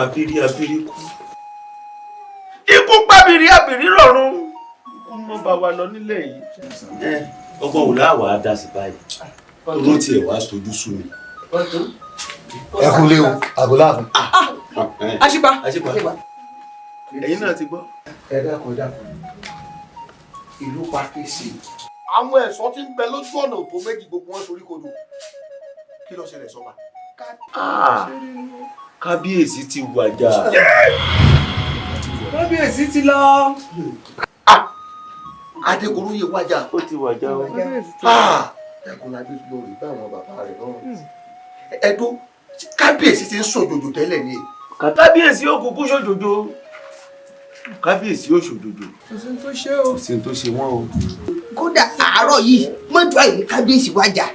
abiri abiri kú. Ikú pàbìrì abìrì rọ̀run. Ikú mọ́ bá wa lọ nílẹ̀ yìí. Ọgbọ́n wò láwàá dá sí báyìí. Owó tiẹ̀ wá tójú sú mi. Ẹ kú lé o, àgọ́láàfin. Àṣìpa. Ẹ̀yin náà ti gbọ́. Ẹ dákun. Ìlú Pàkíyèsí. Àwọn ẹ̀ṣọ́ tí ń bẹ lójú ọ̀nà òpó méjì gbogbo wọn sorí kodò. Kí ló ṣẹlẹ̀ sọ́ba? Kábíyèsí ti wàjà. Kábíyèsí ti lọ. Adégoróyè wájà. Ó ti wàjà o. Ẹ̀kún la bí lórí bá àwọn bàbá rẹ̀ lọ́rùn. Ẹ̀dùn kábíyèsí ti ń sòjòjò tẹ́lẹ̀ ni. Kábíyèsí ó kúkú ṣòjòjò. Kábíyèsí ó ṣòjòjò. Kò sí tó ṣe o. Kò sí tó ṣe wọ́n o. Kódà àárọ̀ yìí mọ́jú àìní kábíyèsí wájà.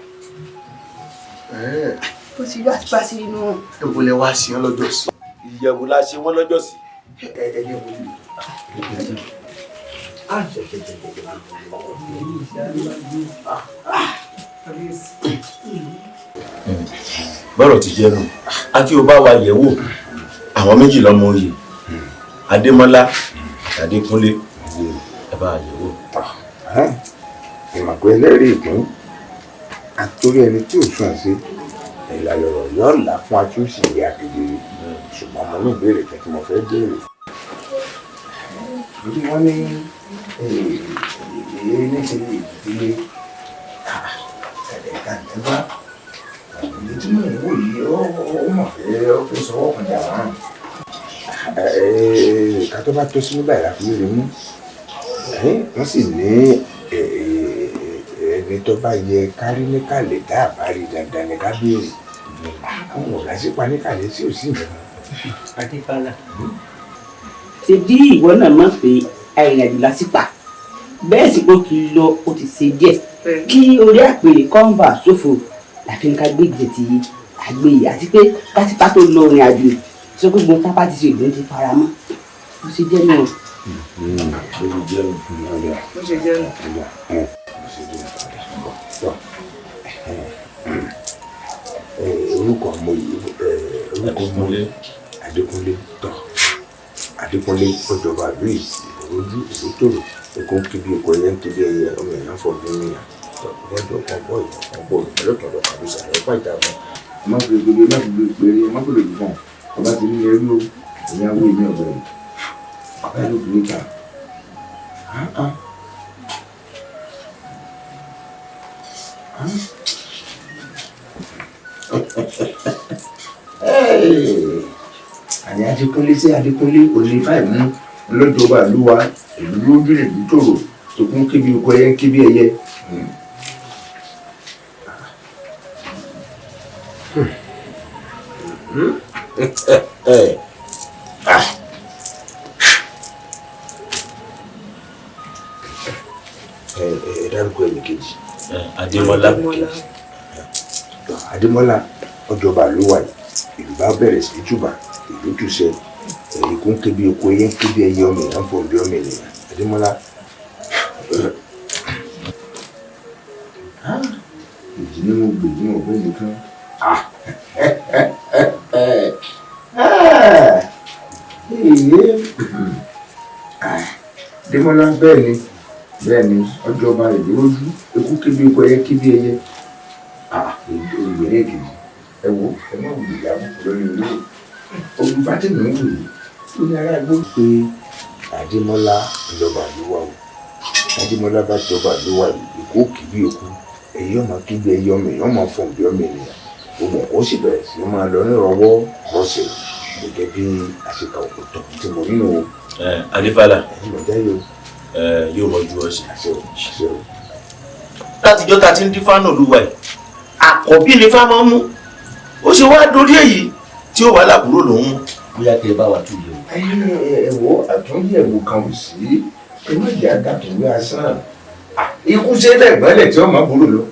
Ó ti wá bá sí inú. Èwo lẹ wá sí ọ lọ́jọ́ sí? Ìyẹ̀wò la ṣe wọ́n lọ́jọ́ sí. Ẹ̀ẹ́dẹ̀ wo ni? Bọ́rọ̀ ti jẹ́ nù. Àfi ó bá wa yẹ̀ wò. Àwọn méjì lọ́mọ oyè. Adémọ́lá Adékúnlé. Ẹ bá yẹ̀ wò. Ìmọ̀pẹ́ ẹlẹ́rìí ìpín àtòrí ẹni tí ò sùn sí ìlànà ọ̀rọ̀ yóò là fún atúnṣe ìyá kedere ṣùgbọ́n mo ní ìbéèrè kan tí mo fẹ́ béèrè. Lórí wọn ní èyí níṣẹ́ ìdílé ẹ̀ka ìjọba ìdí tí mo ń wò yìí ó mọ̀ fẹ́ ó fẹ́ sọ ọkàn jà wọ́n. Ká tó bá tó sínú báyìí láti rí mú wọ́n sì ní ẹni tó bá yẹ kárí ní kàlẹ́ tá a bá rí dandan ní kábíyèrè àwọn ọ̀gá sí pa ní kàlẹ́ sí òsì nǹkan. Adéfálà ṣe bí ìwọ náà mọ̀ pé arìnrìnàjò lásìpà bẹ́ẹ̀ sì kó kiri lọ ó ti ṣe díẹ̀ kí orí àpèrè kọ́ńbà ṣòfò láfi ń ká gbé ìgbésẹ̀ tí àgbè yìí àti pé kásìpá tó lọ rìn àjò sọ pé gbọ́n tápá ti ṣe ìlú ti fara mọ́ ó ṣe jẹ́ náà. Bó ṣe jẹ́ nù. Orúkọ mo yìí orúkọ mo Adékúnlé tọ Adékúnlé ọjọba àbí ojú ìṣètòrò ẹkọ kíbi ẹkọ yẹn kíbi ẹyẹ ọmọ èèyàn fọ bí nìyà lọ́dọ̀ kan bọ ìlọtọdọ àbúṣà ẹpá ìjàmbá má fi gbogbo má fi péré má fi lòdì fún ọba tí ní ẹrú o ìyàwó ìní ọgbẹ yìí ọba ìlú kìíní ta. Àní Adékúnlé sí Adékúnlé òní báyìí mú lọ́jọba àlúwa ìlú lójú ìlú tòrò tó kún kébi oko ẹyẹ kébi ẹyẹ. Dárúkọ ẹnì kejì. Adémọ́lá ọjọba àlúwa ìlú bá bẹ̀rẹ̀ sí túbà ìlú túṣẹ ìkún kébi oko ẹyẹ kébi ẹyẹ ọmọ èèyàn fún bí ọmọ ènìyàn Adémọ́lá. Èjì ni mo gbè ní ọgbẹ́ nìkan. Adémọ́lá bẹ́ẹ̀ ni ọjọba ìlú ojú ikú kébi oko ẹyẹ kébi ẹyẹ. Olùgbèrè kìí ẹ wo ẹ má wù ìyàwó lórí ìlú olùbátẹ́mi ń wù yìí ó ní ará igbó pé Adémọ́lá ìjọba àlúwà o Adémọ́lá bá jọba àlúwà ìkó kìbí òkú èyí ọmọ kíbi ẹyẹ ọmọ èèyàn máa fọ̀n bí ọmọ ènìyàn gbogbo ó sì bẹ̀rẹ̀ sí máa lọ nírọ̀wọ́ rọ̀ṣẹ̀ gẹ́gẹ́ bí àṣekà òkútọ̀ tí mo nínú o. Adéfálà Yóò mọ̀jú ọ̀sẹ̀. Àṣẹ o. Látijọ́ ta ti ń dín fánà olúwa yìí àkọ́bí ni fáwọn mú ó ṣe wá dórí èyí tí ó wà lábúrò lòun mú. bóyá kí ẹ bá wa tún yẹ̀ wò. Ẹ̀wọ̀ àtúnyẹ̀wò kan ò sí ẹ má jẹ́ àgàtúwé asán ikú ṣe é lẹ́gbọ́nlẹ̀ tí ó máa burú lọ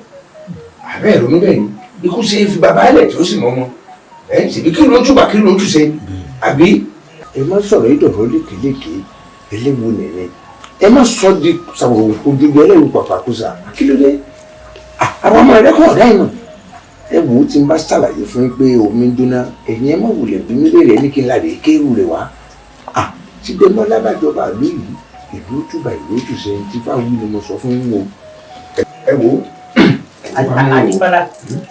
àbẹ́ ìrònú bẹ́ẹ̀ ni ikú ṣe é fi bàbá lẹ̀ tí ó sì mọ́ ọmọ ṣèbí kí ló ń túbà kí ló ń túṣe àbí. Ẹ má sọ̀rọ̀ ìdọ̀rọ̀ lékeleke eléwu nìyẹn ẹ má sọ di sàwòrán ojúgbẹ ẹlẹ́rù pàpàkùsà kí ló dé àwọn ọmọ rẹ kọ̀ ọ̀dá ìmọ̀ ẹ wò ó tí n bá ṣàlàyé fún yín pé omi ń jóná ẹ̀yin ẹ má wulẹ̀ bí mi léèrè ní kí n láde kéèrú rẹ̀ wá tí gbẹmọ lábàjọba àlú yìí ìlú túbà ìlú òjùṣe tí fáwọn ni mo sọ fún yín o. ẹ wò ó. Adébọ́lá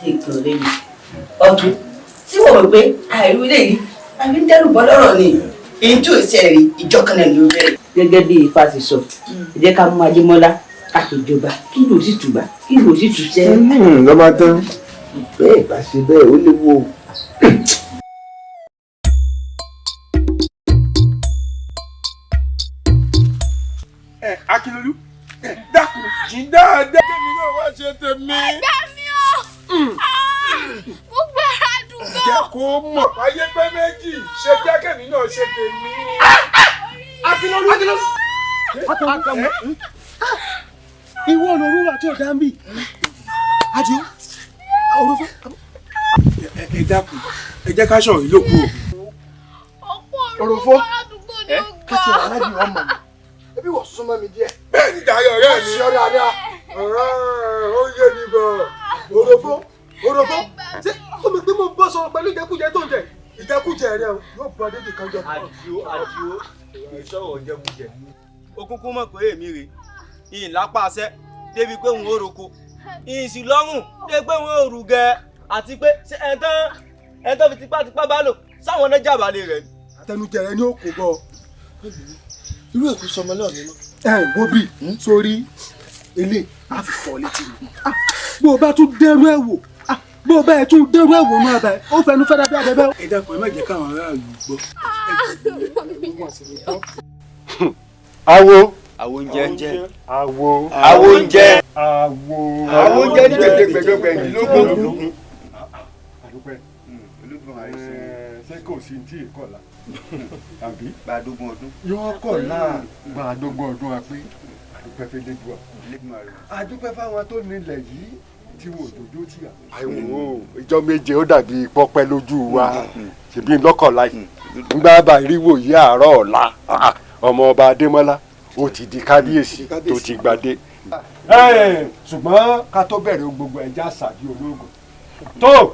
kí n kàn lẹ́yìn ọdún tí wọ́n mọ̀ pé àìrú lè rí àbí ń dẹ́rù bọ́ lọ́rọ̀ ni èyí tí ò ṣẹlẹ̀ rí ìjọ kan náà ló bẹ̀rẹ̀. gẹ́gẹ́ bí Ifá ti sọ ẹ jẹ́ ká mú Adémọ́lá ká tó jọba kí ló sì tùbà kí ló sì tùṣẹ́. lọ́mọ tán bẹ́ẹ̀ bá ṣe bẹ́ẹ̀ ó léwu o. Akílolú dákun jí dáadáa. Kémi náà wá ṣe tèmi. Ẹgbẹ́ mi o! Mo gbára dùn gan. Jẹ́ kó mọ̀ ayé pé méjì ṣe jẹ́ kémi náà ṣe tèmi. Akílolú. Ìwọ olóró àti ọ̀dà ń bì. Àdìo, òrùfẹ́. Ẹ dákun, ẹ jẹ́ ká sọ̀rọ̀ yìí lókù o. Ọ̀pọ̀ òrùfọ́ àdúgbò ni ó gbà. Kẹ́tì wà lábì ọmọ mi. Ẹbí wọ̀ súnmọ́ mi díẹ̀. Bẹ́ẹ̀ ni Dayọ̀ ọ̀rẹ́ mi. Ṣé ọ̀rẹ́ àdá? Ó yé mi gan. Òròfó. Ṣé ó mi pé mo bọ́ sọ̀rọ̀ pẹ̀lú ìjẹkújẹ tó ń jẹ? Ìjẹkújẹ rẹ yóò bọ́ dédé kan jọ. Àdìo ìṣọ̀rọ̀ jẹkújẹ. Ó kúkú mọ̀ pé èmi rè ìyìn lápá àṣẹ débi pé òun ò roko ìyìn sì lọ́rùn débi pé òun ò rù gẹ̀ àti pé ṣé ẹ̀ńtán fi tipátipá bá lò sáwọn náà jàbálẹ̀ rẹ̀. Àtẹnujẹ rẹ ni ó kó bọ́. Irú èkó sọmọ náà ni mọ́. Wo bí sórí ilé á fi fọ́ létí mi. Bó o bá tún dẹ́rú ẹ̀ wò bó o bá ẹ̀ tún dẹ́rú ẹ̀ wò máa bá ẹ̀ ó fẹnu fẹ́ dábí abẹ́bẹ́. Ẹ dákun ẹ má jẹ́ káwọn aráàlú gbọ́. Awo oúnjẹ Awo oúnjẹ oúnjẹ ní gbẹgbẹgbẹgbẹ ìlógún. Àdúpẹ́ ṣé kò sí tí ì kọ̀la àbí gbàdógún ọdún. yóò kọ̀la gbàdógún ọdún àpé àdúpẹ́ fẹ́ lẹ́jọ́ àdúpẹ́ fáwọn tó nílẹ̀ yìí tí wò tójú tì à. àìwò ìjọ méje ó dàbí pọpẹ lójú wa ṣèbí lọ́kọ̀ọ́lá yìí nígbà bá ìrìwò yìí àárọ̀ ọ̀la ọmọ ọba Adémọ́lá ó ti di kábíyèsí tó ti gbadé. ṣùgbọ́n ká tó bẹ̀rẹ̀ gbogbo ẹja àṣàbí ológun tó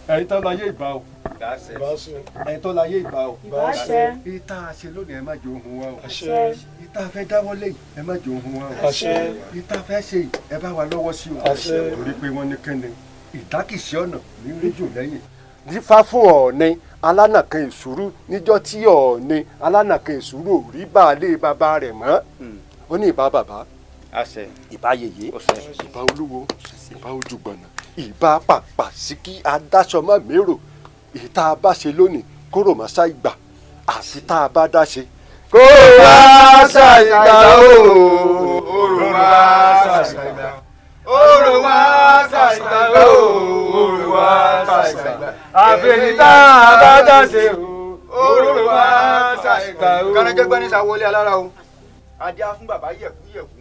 ẹ̀yin tó láyé ìbá o ẹ̀yin tó láyé ìbá o ìta àṣẹ lónìí ẹ má jẹ ohun wa o ìta fẹ́ dáwọ́lé yìí ẹ má jẹ ohun wa o ìta fẹ́ ṣe yìí ẹ bá wa lọ́wọ́ sí o torí pé wọ́n ní kẹ́ni ìdákìsí ọ̀nà ní rédíò lẹ́yìn. dífá fún Ọọ̀ni alánàkan ìṣúrú níjọ́ tí Ọọ̀ni alánàkan ìṣúrú ò rí baálé bàbá rẹ̀ mọ́ ó ní ìbá bàbá ìbá yèyé ìbá olúwo ìbá ojúgbọ̀nà ìbá pàpà sí kí adáṣọmọ mérò ìta bá ṣe lónìí kóró má ṣá ìgbà àti tá a bá dá ṣe. kó wá ṣàìgbà o òrò wá ṣàìgbà òrò wá ṣàìgbà o òrò wá ṣàìgbà àfẹ̀yìn tá a bá dá ṣe o òrò wá ṣàìgbà o. kánẹ́jẹ́gbẹ́ ní sàwọlé alára o. adé á fún bàbá yẹ̀kú.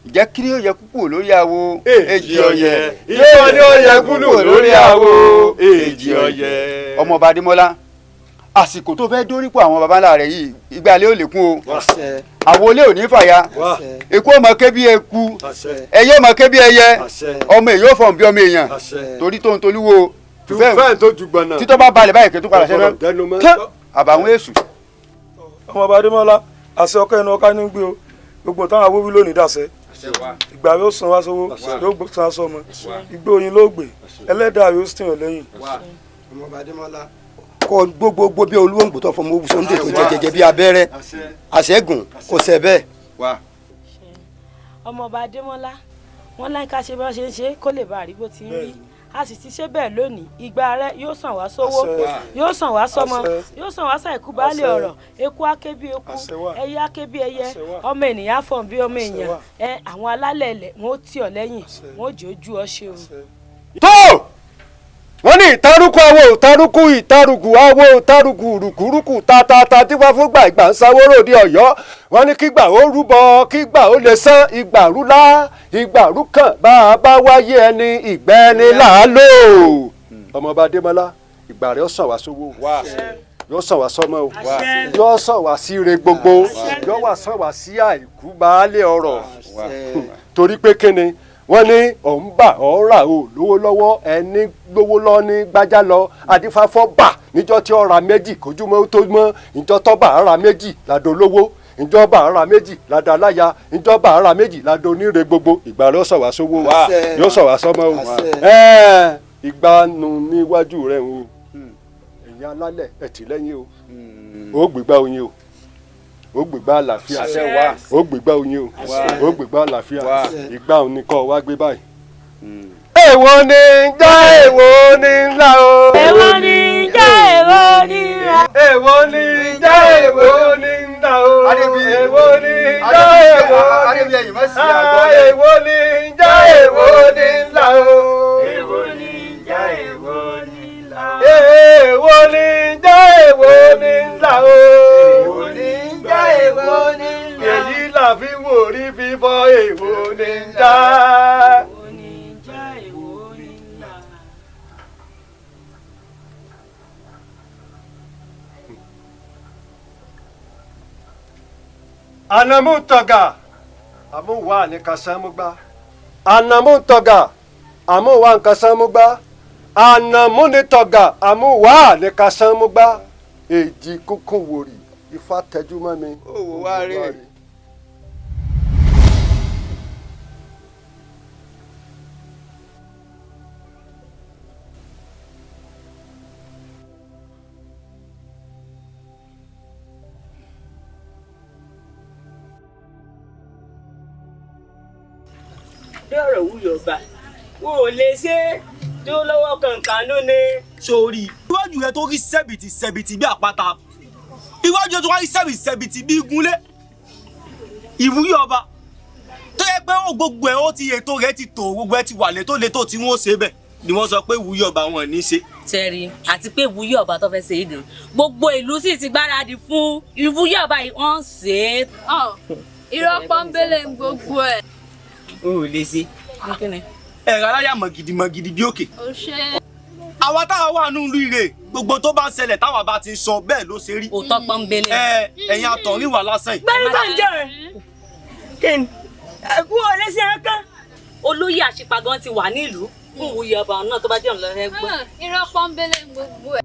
ìjẹ́ kí ni ó yẹ kúkú lórí àwo èjì ọ̀yẹ́ ìjọ ni ó yẹ kúkú lórí àwo èjì ọ̀yẹ́. ọmọọba Adémọ́lá àsìkò tó fẹ́ dórípò àwọn baba ńlá rẹ̀ yìí ìgbàlẹ̀ ò lè kún o àwọlé ò ní fàya eku ọmọ ké bí eku ẹyẹ ọmọ ké bí ẹyẹ ọmọ èyí ò fọ̀n bí ọmọ èèyàn torí tó ń tolúwo títọ́ bá balẹ̀ báyìí kẹ́tù padà sẹ́nu tán àbàwọn èṣù. ọmọọba Adémọ́lá àṣẹ ọkọ ẹnu ọká ní gbé o gbogbo táwọn awówí lónìí dàṣẹ ìgbà yóò san wá sówó yóò san aṣọ ọmọ igbó oyin ló gbé ẹlẹ́dàá yóò sìn ọ́ lẹ́yìn. ọmọọba Adémọ́lá kọ gbogbogbò bí olúwòǹgbò tó fọmọ owó sóńdè tó jẹjẹjẹ bí abẹ́rẹ́ àṣẹgùn kò ṣẹ bẹ́ẹ̀. ọmọọba Adémọ́lá wọn láì ká ṣe bí wọn ṣe ń ṣe kó lè bá àrígbó tí ń rí a sì ti ṣe bẹ́ẹ̀ lónìí ìgbà rẹ yóò sàn wá sówó yóò sàn wá sọmọ yóò sàn wá sàìkú baálé ọ̀rọ̀ eku áké bí eku ẹyẹ áké bí ẹyẹ ọmọ ènìyàn fọ̀n bí ọmọ èèyàn àwọn alálẹ̀ ilẹ̀ wọn ó tì ọ́ lẹ́yìn wọn ó jẹ́ ojú ọ ṣe o. tó wọ́n ní ìtarúkú awo ìtarúkú ìtarùkù awo ìtarùkù rùkúrùkù tatata tí wọ́n fún gbàgbà ń sáwóró ní Ọ̀yọ́ wọ́n ní kígbà ó rúbọ kígbà ó lè sán ìgbà rúlá ìgbà rúkàn bá a bá wáyé ẹni ìgbẹ́ni làálò. ọmọọba Adémọ́lá ìgbà rẹ̀ ó sàn wá sówó yóò sàn wá sọmọ o yóò sàn wá sí ire gbogbo yóò wá sàn wá sí àìkú baálé ọrọ̀ torí pé kíni wọ́n ní òun bà ọ́ rà ó lówó lọ́wọ́ ẹni lówó lọ́ ní gbájá lọ adífáfọ́ bà níjọ́ tí ó ra méjì kójúmọ́ tó mọ́ ìjọ́ tó bà á ra méjì ládò lówó ìjọba ara méjì ládà aláya ìjọba ara méjì ládà oníre gbogbo ìgbà ló sọ wá sówó wa yóò sọ wá sọmọ wa ìgbà nù níwájú rẹ o ẹ̀yin alálẹ̀ ẹ̀tìlẹ́yìn o ó gbégbá oyin o ó gbégbá àlàáfíà ó gbégbá oyin o ó gbégbá àlàáfíà ìgbà òní kọ́ wá gbé báyìí. èwo ni já èwo ni ńlá o. èwo ni já èwo ni ńlá. èwo ni já èwo ni ńlá o. èwo ni já èwo ni ńlá o. èwo ni já èwo ni ńlá o. èwo ni já èwo ni ńlá o. èwo ni já èwo ni ńlá o. èwo ni já èwo ni ńlá o. èyí là fi wò rí fífọ́ èwo ni já. Anamutoga amuwa ni kasamugba anamutoga amuwa ni kasamugba anamunitoga amuwa ni kasamugba èjì kúnkún wòrì ifá tẹjú mọ́ mi. òwò wá rí. dọ́rọ̀ wúyọ̀ba wọn ò lè ṣe é tó lọ́wọ́ kankan ló ní. sórí iwájú rẹ tó rí sẹ́bìtì sẹ́bìtì bí àpáta iwájú rẹ tó rí sẹ́bìtì sẹ́bìtì bí igunlé ìwúrí ọba tó yẹ pé ó gbogbo ẹ ó ti ètò rẹ ti tò gbogbo ẹ ti wà létò tí wọn ó ṣe bẹ ni wọn sọ pé ìwúrí ọba wọn ní í ṣe. sẹ́rí àti pé ìwúrí ọba tó fẹ́ ṣe é gan gbogbo ìlú sì ti gbáradì fún ìwúrí ọba yìí wọ́n ṣe é. irọ́ pọ́nbélé ń gbogbo ẹ̀. o ò lè ṣe. ẹ̀rọ aláyà mọ̀gìdì bí òkè. ó ṣe. àwa táwa wà nínú ìlú ire gbogbo tó bá ń ṣẹlẹ̀ táwa bá ti ń sọ bẹ́ẹ̀ ló ṣe rí. òótọ́ pọ́nbélé. ẹ̀yin àtọ̀rìn wà lásán yìí. gbẹ́rù tó ń jẹ́ rẹ̀ kí ni ẹ̀kú ọ̀lẹ́ sí ẹ̀ka. olóyè àṣìpagán ti wà nílùú fún ìwúrí ọba náà tó bá jẹ́ ọ̀nà rẹ̀ gbọ́. irọ́ pọ́nbélé ń gbogbo ẹ̀.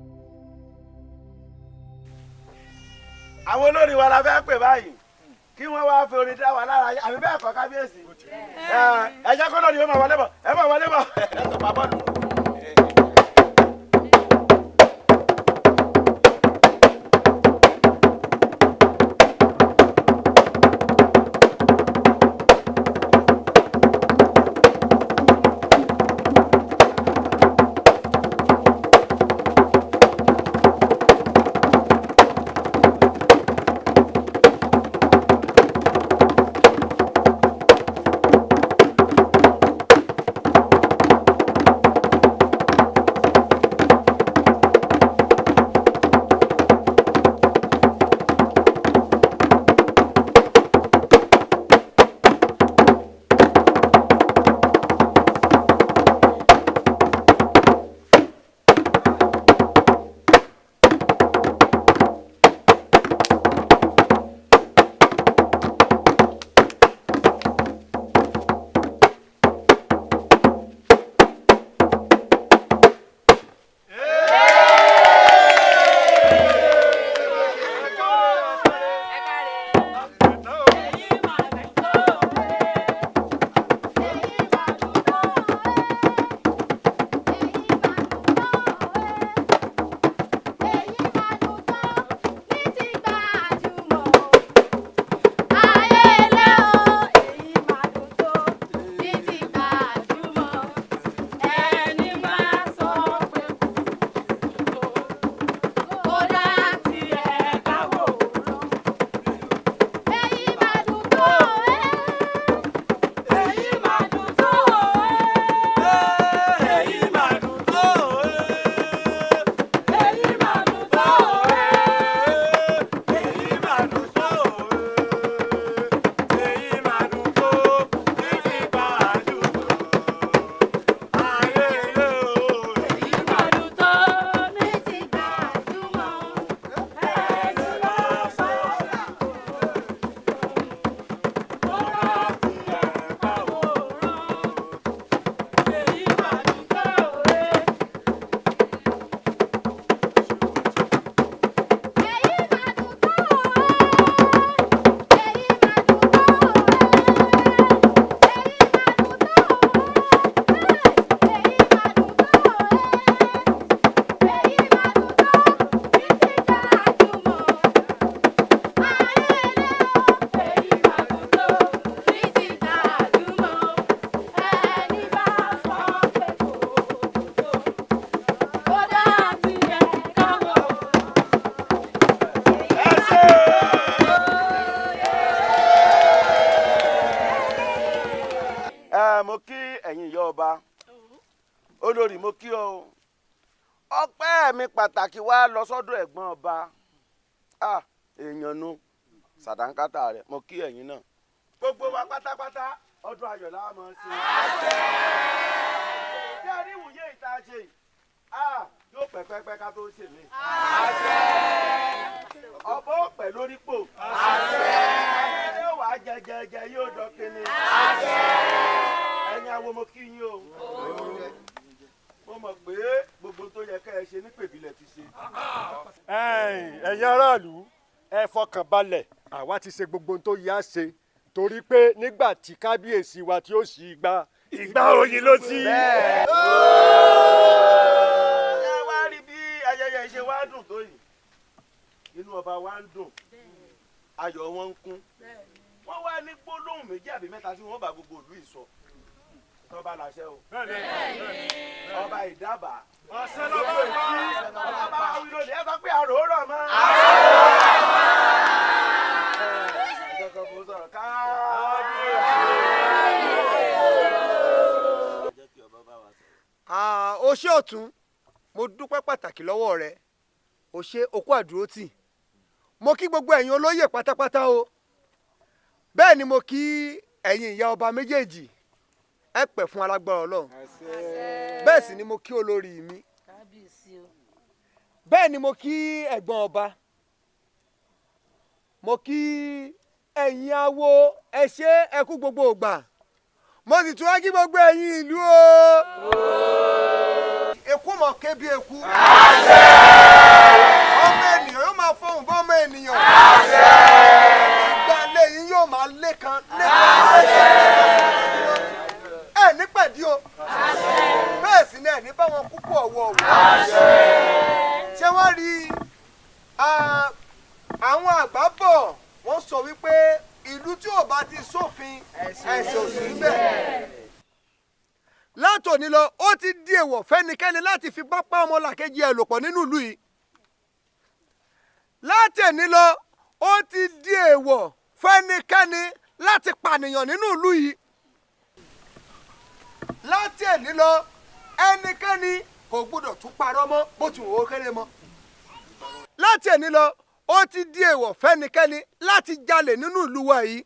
àwọn olórí wa la fẹ́ pè báyìí kí wọ́n wá fi orin dá wa lára àbí bẹ́ẹ̀ kọ́ kábíyèsí ẹ jẹ́ kó lórí ó máa wọlé bọ̀ ẹ máa wọlé bọ̀ ẹ tó máa bọ̀ nù. olórí mo kí ọ o ọpẹ́ mi pàtàkì wá lọ sọ́dọ̀ ẹ̀gbọ́n ọba èèyàn nu sàdánkátà rẹ̀ mo kí ẹ̀yin náà gbogbo wa pátápátá ọdún ayọ̀ la máa ṣe. bí a rí ìwúyè ìta ṣe yóò pẹ́pẹ́pẹ́ ká tó ṣe mí. ọbọ̀ pẹ̀ lórí pò. yóò wá jẹjẹjẹ yóò dọ́kínní. ẹ̀yin awo mo kí yín o. mo mọ̀ pé gbogbo tó yẹ ká ẹ ṣe ní pèbílẹ̀ ti ṣe. ẹ̀yin aráàlú ẹ fọkàn balẹ̀ àwa ti ṣe gbogbo tó yá ṣe torí pé nígbà tí kábíyèsí wa tí ó sì ìgbà oyin ló ti. ẹ wá rí bí ayẹyẹ ṣe wá dùn tó yìí inú ọba wa ń dùn ayọ̀ wọn ń kún wọ́n wá ní gbólóhùn méjì àbí mẹ́ta tí wọ́n bá gbogbo ìlú ìsọ tọ́ba làṣẹ o ọba ìdábàá ọ̀sẹ̀ lọ́wọ́ ọba wa wí lónìí ẹ sọ pé àrò ó rọ̀ mọ́. o ṣé ọ̀tún mo dúpẹ́ pàtàkì lọ́wọ́ rẹ o ṣé okú àdúrótì mo kí gbogbo ẹ̀yin olóyè pátápátá o bẹ́ẹ̀ ni mo kí ẹ̀yin ìyá ọba méjèèjì ẹ pẹ́ fún alágbára Ọlọ́run bẹ́ẹ̀ sì ni mo kí olórí mi bẹ́ẹ̀ ni mo kí ẹ̀gbọ́n ọba mo kí ẹ̀yin awo ẹ ṣé ẹ kú gbogbo ìgbà mo sì tún wá kí gbogbo ẹ̀yin ìlú o. Eku mọ̀ ké bí eku. Ọmọ ènìyàn yóò máa fọhùn bọ́ ọmọ ènìyàn. Ìgbà ilé yín yóò máa lékan ẹ ní pẹ̀dí o. Bẹ́ẹ̀ sì ni ẹ̀ ní báwọn kúkú ọ̀wọ́ o. Ṣé wọ́n rí àwọn àgbà bọ̀ wọ́n sọ wípé ìlú tí ò bá ti sófin ẹ̀sìn ò sí bẹ́ẹ̀. Látòní lọ ó ti di èèwọ̀ fẹ́nikẹ́ni láti fi pápá ọmọlàkejì ẹ̀ lò pọ̀ nínú ìlú yìí. Látòní lọ ó ti di èèwọ̀ fẹ́nikẹ́ni láti pànìyàn nínú ìlú yìí. Látòní lọ ẹnikẹ́ni kò gbọdọ̀ tún parọ́ mọ́ bó ti wò ó kéré mọ́. Látòní lọ ó ti di èèwọ̀ fẹ́nikẹ́ni láti jalè nínú ìlú wa yìí.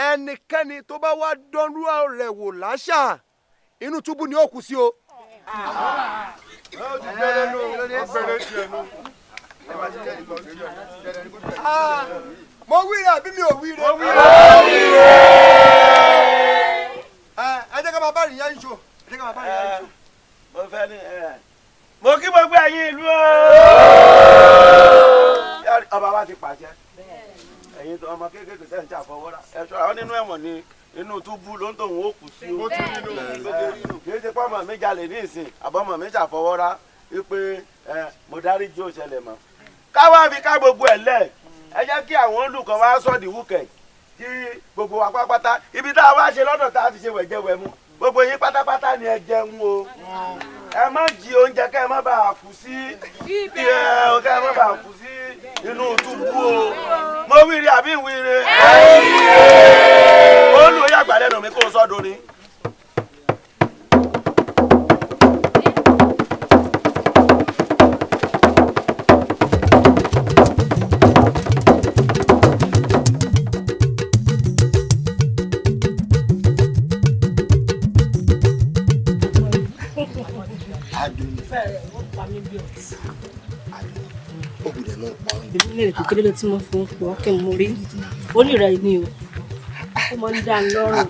Ẹnikẹ́ni tó bá wá dánrú rẹ̀ wò láṣà inú túbú ni ó kú sí o. Mo wíire àbí mi ò wíire. Ẹ jẹ́ ká máa bá rìn yá ìṣó. Ẹ jẹ́ ká máa bá rìn yá ìṣó. mo fẹ́ ní mo kí gbogbo ẹ̀yin ìlú o. ọba wa ti pàṣẹ ẹ̀yin ọmọ kéékèèké sẹ́yìn tí a fọwọ́ rà ẹ̀ṣọ́ àwọn nínú ẹ̀wọ̀n ni inú túbú ló ń tòun ó kù sí o. kì í ṣe pé ọmọ mi jalè ní ìsìn àbọ̀mọ̀ mi ṣàfọwọ́ rà wípé mo dárí jí òṣèlè mọ́. káwá fi ká gbogbo ẹ̀ lẹ̀ ẹ jẹ́ kí àwọn olùkọ́ wa sọ̀dí wúkẹ̀ kí gbogbo wa pátápátá ibi tá a wá ṣe lọ́dọ̀ tá a ti ṣe wẹ̀jẹ̀wẹ̀ mu gbogbo yín pátápátá ni ẹ jẹun o ẹ má jí oúnjẹ kẹ́ ẹ má bàa kù sí kẹ́ ẹ má bàa kù sí inú túbú o mo wíire àbí ìwíire olùyẹ àgbàlẹ́nu mi kò sọ́dọ̀ ni. Ìbílẹ̀ kékeré ló tí mo fún un pọ̀ kí n mú rí orí rẹ̀ ni o ó mọ ń dá lọ́rùn.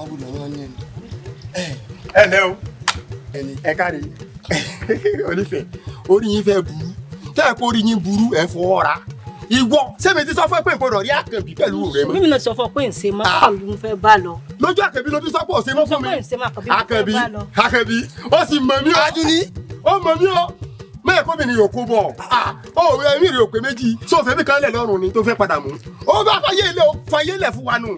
Ọ̀gbìn ọ̀rọ̀ ni ẹ lẹ́ o ẹ káre onífẹ̀ orí yín fẹ́ burú tẹ́ ẹ kó orí yín burú ẹ fọwọ́ ra ìwọ sẹ́mi ti sọ fún ẹ pé ìgbọ́dọ̀ rí àkànbí pẹ̀lú rẹ mọ́. mímí náà sọ fún ọ pé ń ṣe mọ́ àkànbí ń fẹ́ bá lọ. lójú àkànbí ló ti sọ pé ò ṣe mọ́ fún mi. àkànbí ó sì mọ̀ mí o. Adúní ó mọ̀ mí o. mẹ́ẹ̀ kó mi ni yòókù bọ̀ ó ẹ̀mí rè òpè méjì sófin mi kan lẹ̀ lọ́rùn ni tó fẹ́ padà mú. ó bá fàyè lẹ̀ fún wa nù.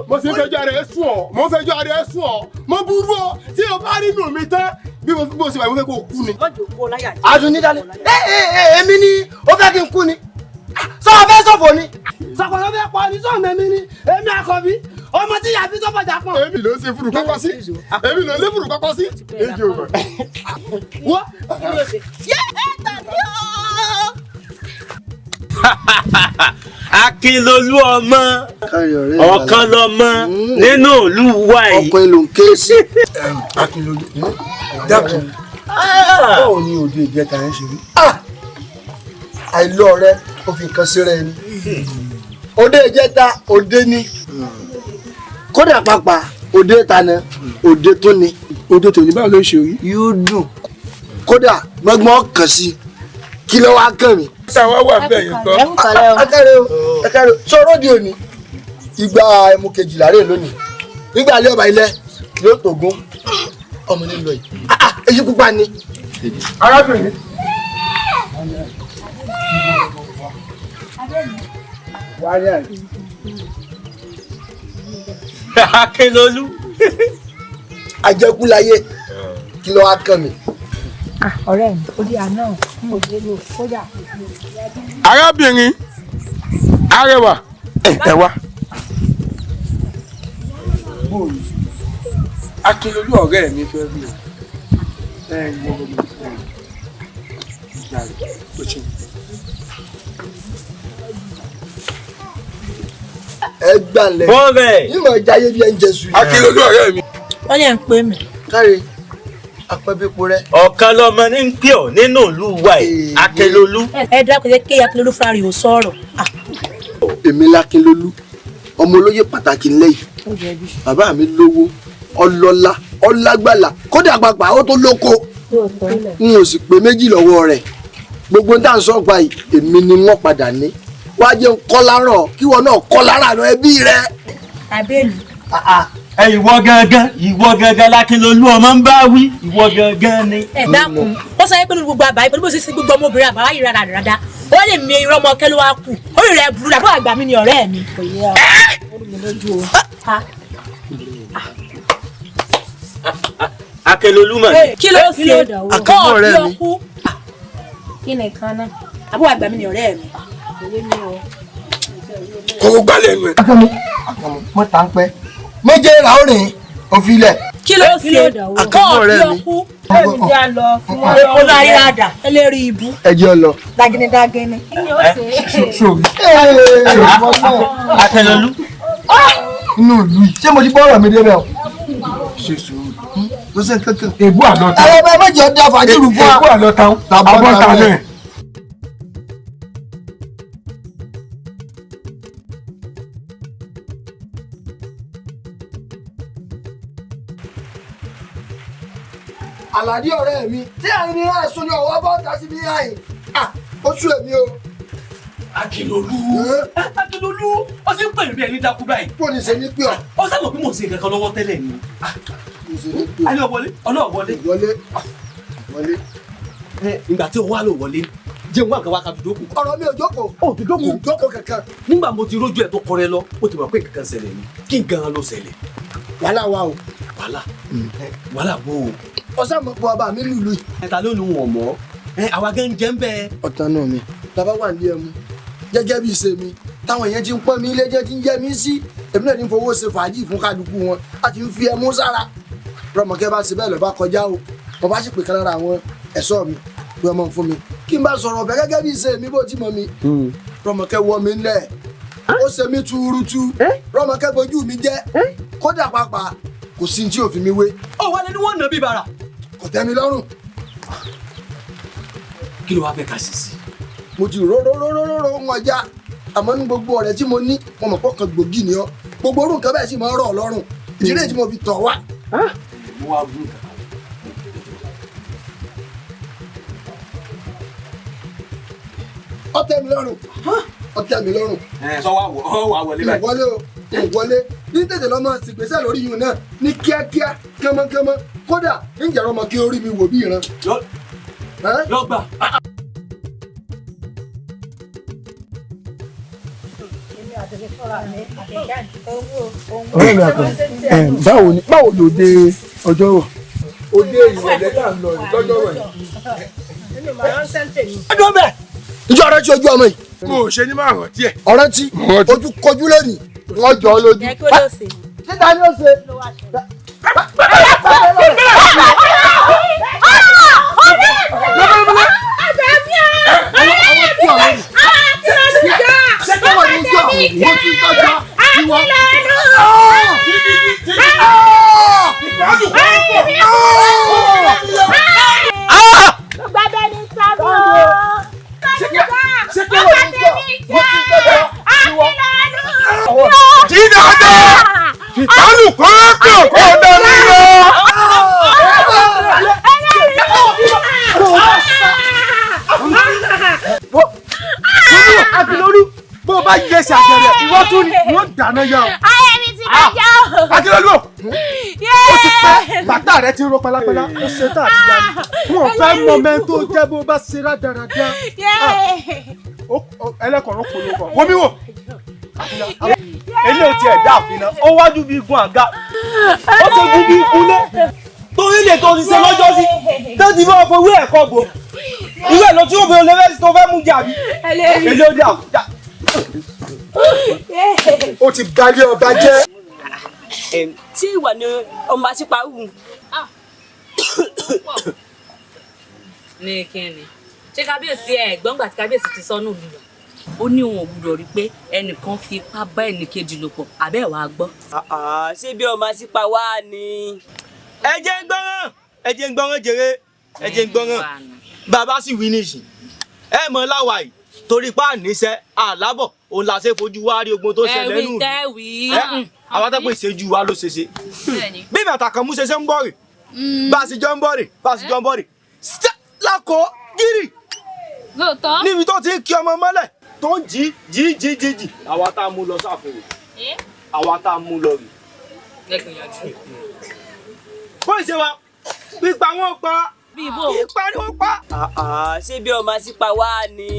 mo sì ń fẹjọ́ ara ẹ sùn ọ́ mo ń fẹjọ́ ara ẹ sùn ọ́ mo burú o tí o bá rí nù mí tán bí mo ṣe wà mo fẹ́ kó o kú ni. Adúní dalẹ̀ èmi ni ó fẹ́ kí n kú ni sọ fẹ́ sọ̀fọ̀ ni. sọ àpọ̀ ló fẹ́ pọ̀ ní sọ̀mọ́ mi ni èmi àkọ́bí ọmọ tí ìyá fi tó fọjà pọ̀. èmi ló ṣe fúru kọ́kọ́ sí èmi ló lé fúru kọ́kọ́ sí èjì ò mọ̀. wọ́n. yé ẹ tàbí o. Akínlolú ọmọ ọ̀kan lọmọ nínú ìlú wa yìí. ọkọ èlò ń ké sí. Akínlolú dákun báwo ni òde ìjẹta yẹn ṣe rí. àìlọ rẹ ó fi nǹkan sí rẹ ni òde ìjẹta òde ni kódà pàápàá òde ìtànà òde tó ni. òde tòní báwo ló ń ṣe rí. yóò dùn kódà gbọ́ngbọ́n kàn sí kí ló wá kàn mí. táwa wà bẹ́ẹ̀ yẹn gbọ́. ẹ káre o sọ̀rọ̀ di òní ìgbà ẹmu 12 rẹ̀ lónìí nígbà alẹ́ ọba ilẹ̀ yóò tògún ọmọ nílò yìí èyí pupa ni. arábìnrin. Akínlolú. àjẹkúláyé kí ló wá kàn mí. ọ̀rẹ́ mi ó di àná mo dé lò kódà. arábìnrin arẹwà ẹ wá. Akínlolú ọ̀rẹ́ mi fẹ́ bí ẹ gbàlẹ̀ nímọ̀ ìjáyé bí ẹ ń jẹ sùn. Akínlolú ọ̀rẹ́ mi. wọ́n yẹn ń pè mí. káre apẹ́bípo rẹ. ọ̀kan lọmọ ní ń pè ọ́ nínú ìlú wa yìí Akínlolú. ẹ dákun jẹ́ kí Akínlolú fúnra rẹ̀ ò sọ̀rọ̀. èmi l'Akínlolú ọmọ olóyè pàtàkì ńlẹ̀ yìí bàbá mi lówó ọlọ́lá ọlágbàlà kódà pàpà ó tó lóko n ò sì pé méjì lọ́wọ́ rẹ̀ gbogbo ń tà ń sọ́pa yìí èmi ni wọ́n padà ní wàá jẹun kọ́ lárọ̀ kí wọn náà kọ́ lára rẹ ẹbí rẹ. àbẹ́lú. ìwọ gangan l'Akínlolú ọmọ ń bá wí ìwọ gangan ni. ẹ dákun ó sọ pé gbogbo àbáyé pẹ̀lú bó ṣe sí gbogbo ọmọbìnrin àbáwá yìí rárá ó lè mi irọ́ ọmọ kẹ́lú wa kù orí rẹ̀ burú làbọ̀ àgbà mi ni ọ̀rẹ́ mi. kò yẹ ọ orí mi lójú o. Akínlolú mà ní. kí ló ṣe kọ́ ọ̀bí ọkú. kí ni kan náà àbọ̀ àgbà mi ni ọ̀rẹ́ mi. kò gbálẹ̀ ẹnu ẹ̀. mo ta ń pẹ́ méje ra ó rìn òfin ilẹ̀. kí ló ṣe kọ́ ọ̀bí ọkú. ẹ̀mí jẹ́ lọ fún wọn. olórí àdá ẹlẹ́rìí ibú. ẹ jẹ́ ọ lọ. dágínnídágínní. kí ni ó ṣe. Akínlolú. inú ìlú yìí ṣé mo ti bọ́ ọ̀rọ̀ mi débẹ̀ o. ṣe sùúrù ló ṣe kankan. ègbó àlọ́ tán. ẹ bá méjì ọdún àfàjìrù fún wa. ègbó àlọ́ tán abọ́ tán náà. Àlàdé ọ̀rẹ́ mi tí àyìn ní àìsùn ní ọwọ́ bọ́ ta sí ní àyìn ó sú èmi o. Akínlolú. Akínlolú ó sì ń pè mí bí ẹni dákú báyìí. kò ní ṣe ní pé ọ. ó sábà bí mò ń ṣe kankan lọ́wọ́ tẹ́lẹ̀ ni. alẹ́ wọlé ọlọ́wọlé. wọlé. ìgbà tí o wá lò wọlé jẹun wà kàwá kàdúdó kù. ọ̀rọ̀ mi ò jókòó. ó ti jókòó. mi ò jókòó kankan. nígbà mo ti rójú ẹ̀ tó kọrẹ lọ ó ti mọ̀ pé kankan ṣẹlẹ̀ ni kí n gan ló ṣẹlẹ̀. wàhálà wa o. wàhálà bò ó. ọ̀sán mọ̀ pé ọba mi lùlù yìí. ẹ̀ta ló nu wọ̀n mọ́ àwa gan jẹ́ ń bẹ́ẹ̀. ọ̀tá náà mi bàbá wà ní ẹmu gẹ́gẹ́ bí ìṣe mi táwọn èèyàn ti ń pọ́n mi ilé jẹ́ ti ń yẹ mí sí èmi náà ní fowó ṣe fàájì fún kálukú wọn a ti ń fi ẹmu sára rọmọkẹ́ bá ṣe bẹ́ẹ̀ lọ́ba kọjá o bàbá sì pè kan lára àwọn ẹ̀ṣọ́ mi pé ọmọ fún mi kí n bá sọ̀rọ̀ ọ̀bẹ gẹ́gẹ́ bí ìṣe mi bó ti mọ̀ mi rọmọkẹ́ wọ mi ńlẹ̀ ó ṣe mí túrútú rọmọkẹ́ bojú mi jẹ́ kódà pàápàá kò sí tí òfin mi wé. ó wà lẹ́nu wọn nà bí bara. kò tẹ́ mi lọ́rùn. kí ló wá fẹ́ ká sì sí. mo ti róróróróró wọn já àmọ́ ní gbogbo ọ̀rẹ́ tí mo ní mo mọ̀ pọ̀ kan gbòógì ni ọ́ gbogbo orú nǹkan bẹ́ẹ̀ sì máa ń rọ̀ ọ́ lọ́rùn ìdílé tí mo fi tọ̀ wá. mo wá wú nǹkan. ó tẹ́ mi lọ́rùn ó tẹ́ mi lọ́rùn. sọ wá wọlé báyìí. ìwọlé o ìwọlé ní tètè lọ́mọ ṣègbésẹ̀ lórí yìí náà ní kíákíá kánmọ́kánmọ́ kódà ń jẹ̀rọ ọmọ kí orí mi wò bí ìran. yọ gbà. báwo ló dé ọjọ́ rọ̀. òde ìrọ̀lẹ́ tá à ń lọ lọ́jọ́ rọ̀ yìí. ọjọ́ bẹ́ẹ̀ ìjọ ọ̀rọ̀ tí ojú ọmọ yìí mo ṣe ní máa rántí ẹ. ọ̀rẹ́ tí ojú kojú lónìí. wọ́n jọ ọ́ lójú. ẹ kí ló ṣe. títa ni ó ṣe. bó bá yẹ ṣe àgẹ̀rẹ̀ ìwọ tún ni wọ́n dáná yá o. ayé mi ti bàjẹ́ o. Akérèdọ́lù ó ti pẹ́ bàtà rẹ ti ro pẹlápẹlá ó ṣe tá àti dání wọn fẹ́ mọ mẹ́tò jẹ́ bó bá ṣe rádaràdá ẹlẹ́kọ̀ọ́rọ́ polówó wọ́n mi wò. èmi ò tiẹ̀ dá àfihàn ó wájú bí igun àga ó ṣe gún bí igun lé torí lè tó ti ṣe lọ́jọ́ sí tó ti fẹ́ fowó ẹ̀kọ́ bò ìwé ẹ̀ lọ tí ó bẹ olè tó fẹ́ mú jàbí èlé ó dé àkújá. ó ti balẹ̀ ọba jẹ́. tí ìwà ni ọmọ àṣìpá wù. ní kíni ṣé kábíyèsí ẹ̀gbọ́n gbà tí kábíyèsí ti sọnù lù wá ó ní òun ò gbúdọ̀ rí pé ẹnìkan fi ipá bá ẹnìkejì lò pọ̀ àbẹ́ ẹ̀ wá gbọ́. ṣé bí ọmọ àṣìpá wà ní. ẹ jẹ́ ń gbọ́ràn jèrè ẹ jẹ́ ń gbọ́ràn bàbá sì wí nísìn ẹ mọ̀ láwa yìí torí pa àníṣe àlábọ̀ òun la ṣe fojú wa rí ogun tó ṣẹlẹ̀ nù àwọn àtàpọ̀ ìṣẹ́jú wa ló ṣeṣe bí bàtà kan mú ṣeṣe ń bọ̀ rè bá a sì jọ ń bọ̀ rè lákọ̀ gírì níbi tó ti ń kí ọmọ mọ́lẹ̀ tó ń jí àwa tá a mú lọ sáfòrò àwa tá a mú lọ rè. bó ṣe wa pípa wọn pa pípa ni wọn pa. ṣé bí ọmọ àṣìpá wà ní.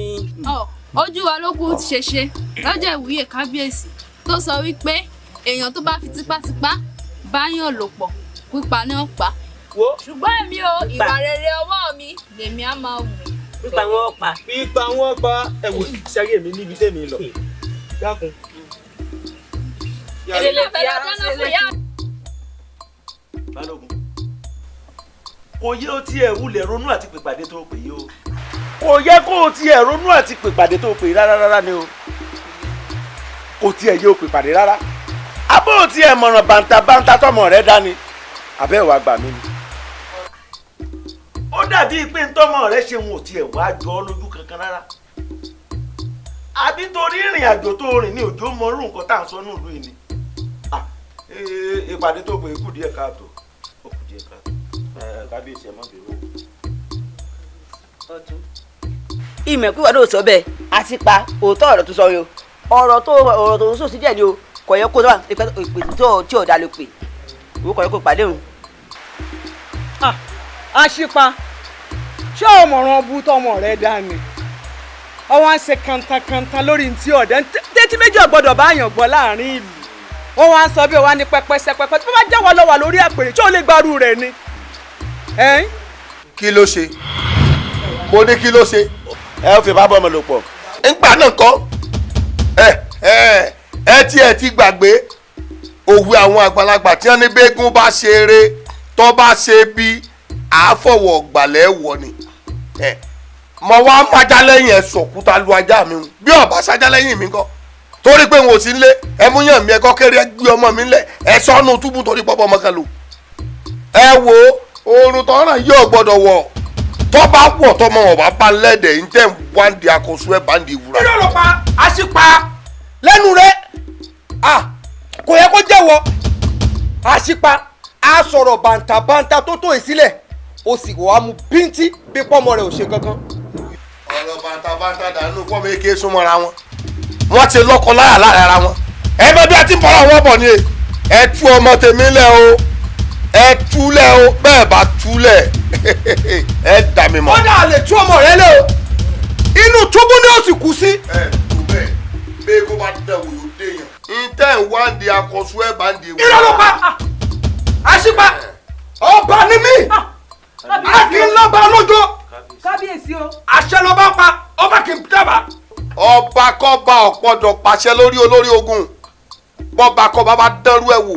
ojú wa ló kù ti ṣeṣe lọ́jọ́ ìwúyè kábíyèsí tó sọ wípé èèyàn tó bá fi tipátipá báyàn lò pọ̀ pípa ni ó pa. ṣùgbọ́n èmi o ìwà rere ọwọ́ mi lèmi á máa wù. pípa wọn pa. pípa wọn pa ẹ wò sẹ́rí èmi níbi tèmi lọ. dákun. Balógun kò yẹ ó tiẹ̀ wulẹ̀ ronú àti pèpàdé tó pè yìí o kò yẹ kó o tiẹ̀ ronú àti pèpàdé tó pè rárá ni o kò tiẹ̀ yẹ o pèpàdé rárá abó o tiẹ̀ mọ̀ràn bàǹtàbàǹtà tọmọ rẹ dání abẹ́ ìwà gbà mí ni. ó dàbí pé ntọ́mọ rẹ ṣe wọn ò tiẹ̀ wá jọ ọ́ lójú kankan rárá àbí torí ìrìn àjò tó rìn ní òjò mọ́rú nǹkan tá à ń sọ nílùú yìí ni ìpàdé tó pè é kù díẹ̀ káàtó ó kù díẹ̀ káàtó kábíyèsí ẹ̀ mọ́ bèrè o. ìmẹ̀kú ìwà ló sọ bẹ́ẹ̀ àti pa òótọ́ ọ̀rọ̀ tó sọ yìí o ọ̀rọ̀ tó sọ sí díẹ̀ ni o kò yẹ kó tó ìpè tí ò dá ló pè òun kò yẹ kó pàdé òun. àṣìpa ṣé ọmọràn ọbú tọmọ rẹ dá ni ọwọ́ à ń ṣe kàntankàntan lórí ti ọ̀dẹ́ tẹ́tí méjì ọ̀gbọ́dọ̀ bá yàn gbọ́ láàrin ìlú wọ́n wá ń sọ bí wọ́n á ní pẹpẹsẹpẹpẹ tó bá jẹ́wọ́ lọ wà lórí àpèrè tí ò lè gbárù rẹ̀ ni. kí ló ṣe mo ní kí ló ṣe. ẹ ó fi bá bọ́ ọmọ lò pọ̀. ńgbà náà kọ́ ẹ tiẹ̀ ti gbàgbé òwe àwọn àgbàlagbà tí wọ́n ní bẹ́ẹ̀gùn bá ṣe eré tó bá ṣe bí àáfọ̀wọ̀ gbàlẹ́ wọ̀ ni mo wá májá lẹ́yìn ẹ̀ sọ̀kúta lu ajá mi bí ọ̀bá sájá lẹ́yìn mi kọ́ torí pé wọn ò sí nílé ẹ mú yàn mí ẹ kọ́ kéré gbé ọmọ mi lẹ̀ ẹ sọ́nù túbú torí pọ́pọ́ ọmọ kan lò ẹ wo oorun tọ́ràn yóò gbọ́dọ̀ wọ̀ tọ́ bá wọ̀ tọmọ ọ̀bá bá lẹ́dẹ̀ ń tẹ̀ wá ń di àkóso ẹ̀ bá ń di ìwúra. kí ló lọ pa àṣìpa lẹ́nu rẹ̀ kò yẹ kó jẹ́wọ́ àṣìpa á sọ̀rọ̀ bàǹtàbàǹtà tó tó ìsílẹ̀ ó sì wàá mú bíntí bí pọ́mọ rẹ̀ ò ṣe kankan. ọ̀rọ̀ bàǹtàbàǹtà dànù pọ́mọ èké súnmọ́ra wọn wọ́n ti lọ́kọ láyà lára ara wọn ẹ bá bí a ti ń bọ́ra wọn bọ̀ ni ẹ tú ọmọ tèmi lẹ̀ o ẹ túlẹ̀ o bẹ́ẹ̀ bá túlẹ̀ ẹ dà mí mọ́. kódà lè tú ọmọ rẹ lé o inú túbú ni ó sì kú sí. ẹ tó bẹ́ẹ̀ bẹ́ẹ̀ kó bá dẹ̀ wò yóò dé yàn. ntẹ́ ń wá di akọ̀sù ẹ̀ bá ń di. irọ́ ló pa àṣìpa ọba ni mí a kì í lọ́ba lójó kábíyèsí o. àṣẹ lọ́ba pa ọba kì í dábàá ọba kọba ọ̀pọ̀dọ̀ pàṣẹ lórí olórí ogun bọ́ba kọba bá dánrú ẹ̀ wò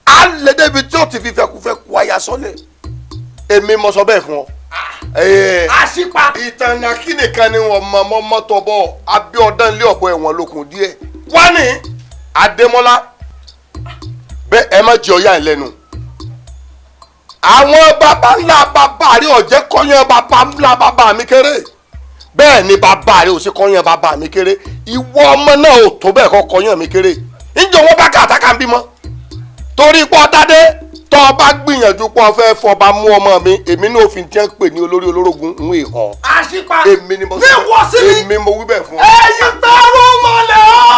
á lè débi tí ó ti fi fẹkufẹku aya sọlẹ̀ èmi mo sọ bẹ́ẹ̀ fún ọ. àṣìpa. ìtàn nàkí nìkan ni wọn mọ mọtò bọ Abíọ́dún ilé ọ̀bọ ẹ̀wọ̀n lókun díẹ̀ wá ní Adémọ́lá bẹ́ẹ̀ ẹ má jẹ́ ọyá ẹ lẹ́nu. àwọn baba ńlá bàbá rẹ ọ̀jẹ̀ kọ́yán baba ńlá bàbá mi kéré bẹ́ẹ̀ ni bàbá rẹ ò sí kọ́yán bàbá mi kéré ìwọ ọmọ náà ò tó bẹ́ẹ̀ kọ́ kọ́yán mi kéré ǹjẹ́ wọ́n bá kàtàkà ń bímọ torí pọ́ dádé tọ́ ọ bá gbìyànjú pọ́ fẹ́ fọba mú ọmọ mi èmi ní òfin tí wọ́n pè ní olórí olórogún ń wé hàn. àṣìpa èmi ni mo sọ èmi mo wí bẹ́ẹ̀ fún ọ. èyí tọrọ mọ́lẹ̀ ooo.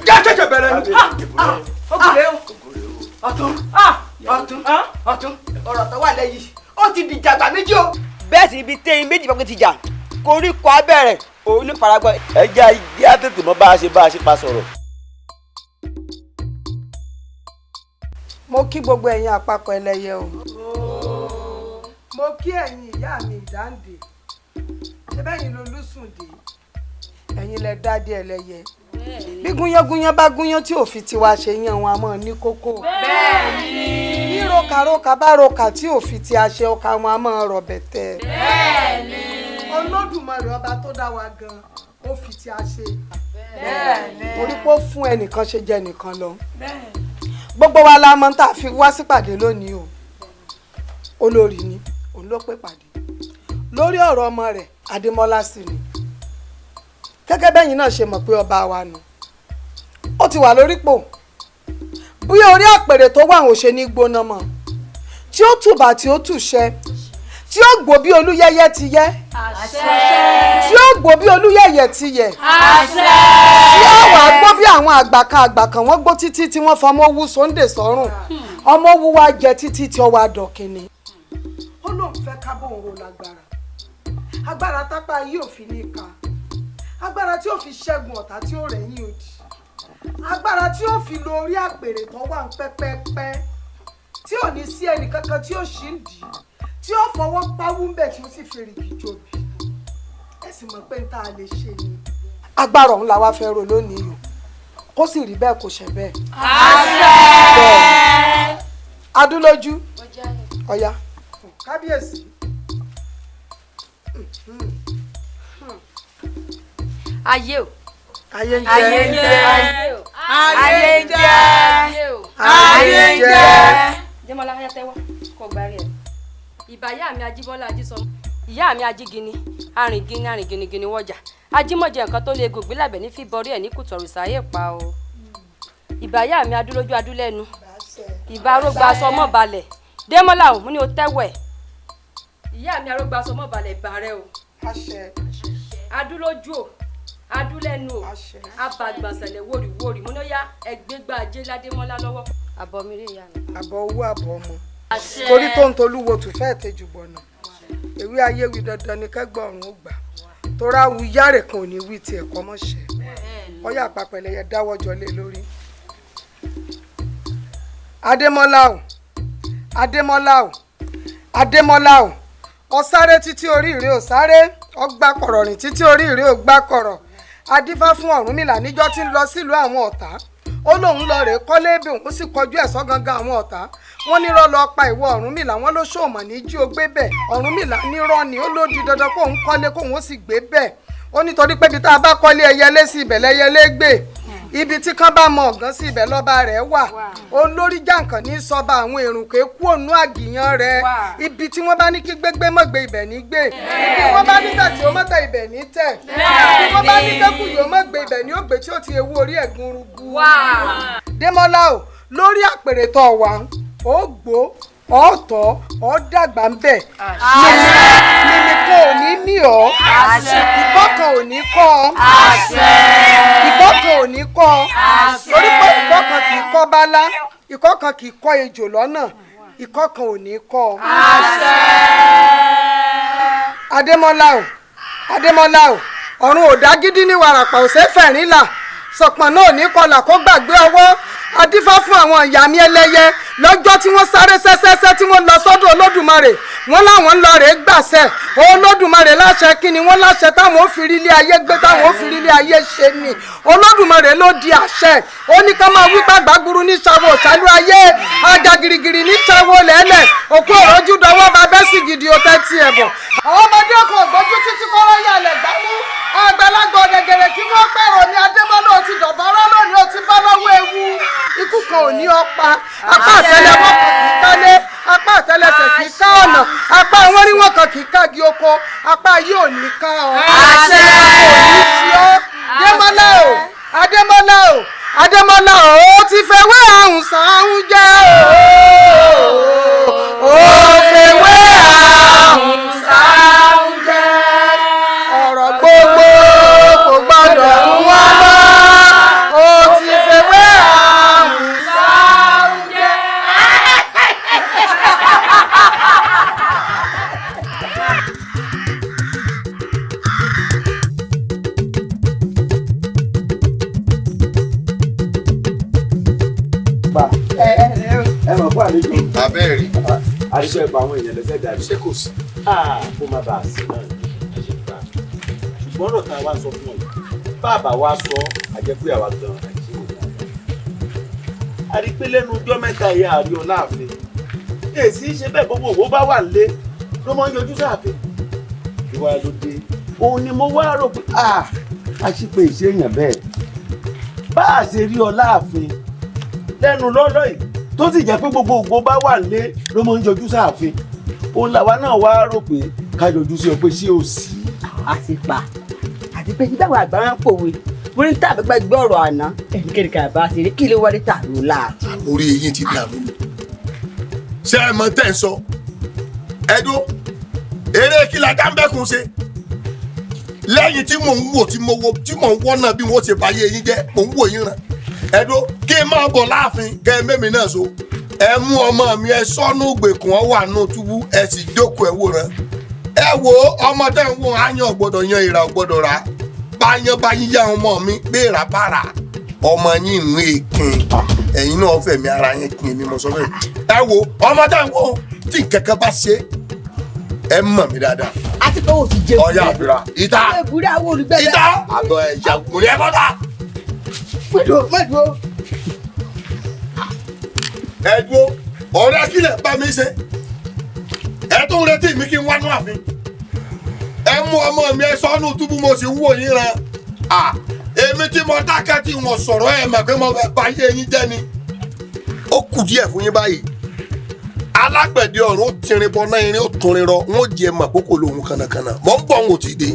jẹ́ kẹ̀kẹ́ bẹ̀rẹ̀ ni. ọkùnrin ọ̀tún ọ̀rọ̀ tó wà lẹ́yìn ó ti di jàgbá méjì o. bẹ́ẹ̀ sì ibi téyín méjì bá ti jà koríko abẹ́rẹ́ òun ló faragbọ́. ẹ jẹ́ ìdí àtètè mọ́ bá a ṣe pa sọ̀rọ̀. mo kí gbogbo ẹ̀yin àpapọ̀ ẹlẹ́yẹ o mo kí ẹ̀yin ìyá mi ìdáǹdè ṣé bẹ́yìn lolúsùndé ẹ̀yin lẹ dádé ẹlẹ́yẹ bí gúnyángúnyán bá gúnyán tí òfin tiwa ṣe yan wọn a mọ̀ ní kókó bẹ́ẹ̀ni bí rokaroka bá roka tí òfin ti a ṣe ọkà wọn a mọ̀ rọ̀ bẹ̀tẹ̀ bẹ́ẹ̀ni Olódùmarè ọba tó dá wa gan ó fi ti a ṣe bẹ́ẹ̀ni orí pé ó fún ẹnìkan ṣe jẹ nìkan lọ bẹ́ẹ̀ni gbogbo wa la mọ̀ tá a fi wá sípàdé lónìí o olórí ni òun ló pè pàdé lórí ọ̀rọ̀ ọmọ rẹ̀ Adémọ́lá sí ni gẹ́gẹ́ bẹ́yìn náà ṣe mọ̀ pé ọba wa nù ó ti wà lórípò bí orí àpèrè tó wà ò ṣe ní gbóná mọ́ tí ó tùbà tí ó tùṣẹ́ tí ó gbó bí olúyẹyẹ ti yẹ tí ó gbó bí olúyẹyẹ ti yẹ tí ó wà gbó bí àwọn àgbà kan wọ́n gbó títí tí wọ́n fọmọ owó sóńdè sọ́rùn ọmọ owó wa jẹ títí tí ó wà dọ̀kìnní. ó lóun fẹ́ kábọ̀ òun ro lágbára agbára tápá yìí ò fi ní ká agbára tí ó fi ṣẹ́gun ọ̀tá tí ó rẹ̀yìn òdì agbára tí ó fi lo orí àpèrè tó wà ń pẹ́pẹ́pẹ́ tí ò ní sí ẹnì kankan tí ó ṣì ń dì í tí ó fọwọ́ pawú ń bẹ̀ tí ó sì fi rìgì jòbì ẹ sì mọ̀ pé n tá a lè ṣe ni. agbára ọ̀hún la wá fẹ́ ro lónìí o kó sì rí bẹ́ẹ̀ kó ṣe bẹ́ẹ̀. àṣẹ. Adúlójú ọ̀yá kábíyèsí. ayé o. ayé ń jẹ ayé ń jẹ ayé o. ayé ń jẹ ayé ń jẹ. Démọ́lá ayé tẹ́wọ́ kò gbárí ẹ̀. ìbáyá mi Ajíbọ́lá Ajísọmọ ìyá mi Ajígini arìngini wọ́jà ajímọ̀jẹ nǹkan tó lè gògbé lábẹ́ ní fíbọrí ẹ̀ ní kùtọ̀rù sáyé pa o. ìbáyá mi Adúlójú Adúlẹ́nu ìbá arógbá sọmọ balẹ̀ Démọ́lá òun ni o tẹ́wọ̀ ẹ̀. ìyá mi arógbá sọmọ balẹ̀ bàrẹ́ o. Adúlójú o Adúlẹ́nu o abàgbàsẹ̀lẹ̀ wòrìwòrì mo ní ó yá ẹgbẹ́gbà ajé ládémọ́lá lọ́wọ́. àbọ̀ mi rí ìyá mi. àbọ̀ owó àbọ̀ ọmọ torí tó ń tolúwo tù fẹ́ẹ̀ tẹ́jú bọ̀nà èwe ayé wí dandan ni kẹ́gbọ̀n ọ̀run ó gbà tóra wu yáre kan ò ní wí tiẹ̀ kọ́ mọ́ ṣẹ́ ọyá àpapẹ̀lẹ̀yẹ dáwọ́jọ lé lórí. Adémọ́lá o Adémọ́lá o Adémọ́lá o ọ̀sáré títí orí ìrè ò sáré ọgbà kọ̀rọ̀ rìn títí orí ìrè ò gbà kọ̀rọ̀ adífá fún Ọ̀rúnmìlà níjọ́ tí ń lọ sílùú àwọn ọ̀tá ó lóun lọ rèé kọ́lé ebè òun sì kọjú ẹ̀sọ́ gangan àwọn ọ̀tá wọ́n nírọ́ lọ pa ìwọ Ọ̀rúnmìlà wọ́n ló ṣòmọ̀ ní jí o gbé bẹ̀ Ọ̀rúnmìlà nírọ́ ni ó ló di dandan kóun kọ́lé kóun ó sì gbé bẹ̀ ó nítorí pé ibi tá a bá kọ́lé ẹyẹlé sí ibẹ̀ lẹ́yẹlé gbé ibi tí kán bá mọ ọ̀gán sí ibẹ̀ lọ́ba rẹ̀ wà olórí jàǹkàn ní sọba àwọn èrùnkè kú ònú àgìyàn rẹ̀ ibi tí wọ́n bá ní kí gbégbé mọ́ gbé ibẹ̀ ní gbé ibi wọ́n bá ní tẹ̀ tí ó mọ́ tẹ̀ ibẹ̀ ní tẹ̀ ibi wọ́n bá ní kẹ́kù yóò mọ́ gbé ibẹ̀ ní ó gbé tí ó ti ewu orí ẹ̀gún rúgbú. Démọ́lá o lórí àpèrè tó wà ó gbó ọ̀tọ̀ ọ̀dàgbà ń bẹ̀ mímí kan ò ní mí ọ́ ìkọ́kàn ò ní kọ́ ìkọ́kàn ò ní kọ́ torí pé ìkọ́kàn kì í kọ́ bálá ìkọ́kàn kì í kọ́ ejò lọ́nà ìkọ́kàn ò ní kọ́. Adémọ́lá o Adémọ́lá o ọ̀run ò dá gidi ní wàràpà ò sẹ́fẹ̀ rínlà sọ̀pọ̀n náà ò ní kọlà kó gbàgbé ọwọ́ adífá fún àwọn ìyá mi ẹlẹ́yẹ lọ́jọ́ tí wọ́n sáré sẹ́sẹ́sẹ́ tí wọ́n lọ sọ́dọ̀ Olódùmarè wọ́n láwọn ń lọ rèé gbàṣẹ olódùmarè láṣẹ kí ni wọ́n láṣẹ táwọn ò fi rí ilé ayé gbé táwọn ò fi rí ilé ayé ṣe ni olódùmarè ló di àṣẹ ó ní ká máa wí pàgbà gburu ní ṣàwọ ṣàlú ayé ajá girigiri ní ṣàwọ lẹ́lẹ̀ òkú òrojú dọwọ́ bá bẹ́ sí gidi ó tẹ́ tí ẹ̀ bọ̀. àwọn ọmọdé ọkọ̀ ògbójú títí kọ́rọ́ yàlẹ̀ gbámú àgbàlagbà ọ̀dẹ̀gẹ̀rẹ̀ kí wọ́n pẹ̀rọ ní adébọ́lá ó ti dọ̀bọ́rọ́ lónìí ó ti bá lọ́wọ́ ewu ikú kan ò ní ọ̀pá apá àtẹ́lẹwọ́ kan kì í kálé apá àtẹ́lẹsẹ̀ kì í ká ọ̀nà apá àwọn oríwọ̀n kan kì í kági oko apá yìí ò ní ká ọ. àṣẹ kò ní sí ọ Adémọ́lá o Adémọ́lá o Adémọ́lá o ó ti fẹ́wé àrùn sàrùn jẹ́ o ó fẹ́wé àrùn sàrùn jẹ́ ọ̀rọ̀ gbogbo kò gbọ́dọ̀ mú wá lọ ó ti fẹ́wé àrùn sàrùn jẹ́. ẹ mọ̀ fún àlejò. abẹ́rẹ́. àdìsọ ẹ̀pọ̀ àwọn èèyàn lẹ́sẹ̀ dàbí. ṣé kò sí. kó má bàa sí náà ní ẹ̀ṣẹ̀ gbà. ṣùgbọ́n ọ̀rọ̀ tá a wá sọ fún ọ yìí bàbá wa sọ àjẹpẹ́ àwa gan-an àti ìwé. a rí i pé lẹ́nu ọjọ́ mẹ́ta ìyá àrí ọ láàfin. èsì ṣe bẹ́ẹ̀ gbogbo òwò bá wà lé ló máa ń yọjú sáàfin. ìwà ló dé. òun ni mo wá rò pé a ṣì pé ìṣèyàn bẹ́ẹ̀. bá a ṣe rí ọ láàfin lẹ́nu lọ́lọ́ yìí tó sì jẹ́ pé gbogbo ògbó bá wà lé ló máa ń yọjú sáàfin òun làwa náà wá rò pé ká yọjú sí ọ pé ṣé ò sí. àsìpà àti pé tí táwọn àgbà ń pòwe wọ́n ní tàbí gbàgbé ọ̀rọ̀ àná ẹnikẹ́ni kan bá ṣe rí kí ló wọlé tààrú láàtì. orí eyín ti dàrú ṣé ẹ mọ tẹ́ ń sọ ẹdún eré kí la dáńbẹ́kùn ṣe lẹ́yìn tí mò ń wò tí mò ń wọ́n náà bí wọ́n ṣe báyé eyín jẹ́ mò ń wò yín ràn ẹdún kí n máa bọ̀ láàfin kẹ́ ẹ mẹ́mi náà so ẹ mú ọmọ mi ẹ sọ́nù gbèkùn ọ wà nù túbú ẹ sì jókòó ẹ wòran ẹ wo ọmọ tẹ́ ń wò áyàn gbọ́dọ̀ yan ìrà gbọ́dọ̀ rà báyán bá yíyá ọmọ mi gbéra bára ọmọ yín ń èkìn ẹ̀yin náà fẹ̀mí ara yín kin ni mo sọ fẹ́ ẹ wo ọmọ tẹ́ ń wò tí kẹ̀kẹ́ bá ṣe ẹ mọ̀ mí dáadáa. àti pé o ti jẹ ọyá àbúrà ìta ìta àbọ̀ ẹ̀jà kùnrin ẹ bọ́ta. mọ̀dúró. ẹ dúró ọ̀rẹ́ kílẹ̀ bá mi ṣe ẹ tó ń retí mi kí n wá nú àfin ẹ mú ọmọ mi ẹ sọ́nù túbú mo sì ń wò yín ran èmi tí mo dákẹ́ tí wọ́n sọ̀rọ̀ ẹ̀ mọ̀ pé mo fẹ́ bá yé yín jẹ́ ni ó kù díẹ̀ fún yín báyìí alágbẹ̀dẹ ọ̀run ó tirin bọ́ náà irin ó tunrin rọ wọn ò jẹ́ mọ̀ kókò lòun kànàkànà mọ̀ ń bọ̀ ń wò tí ì dé.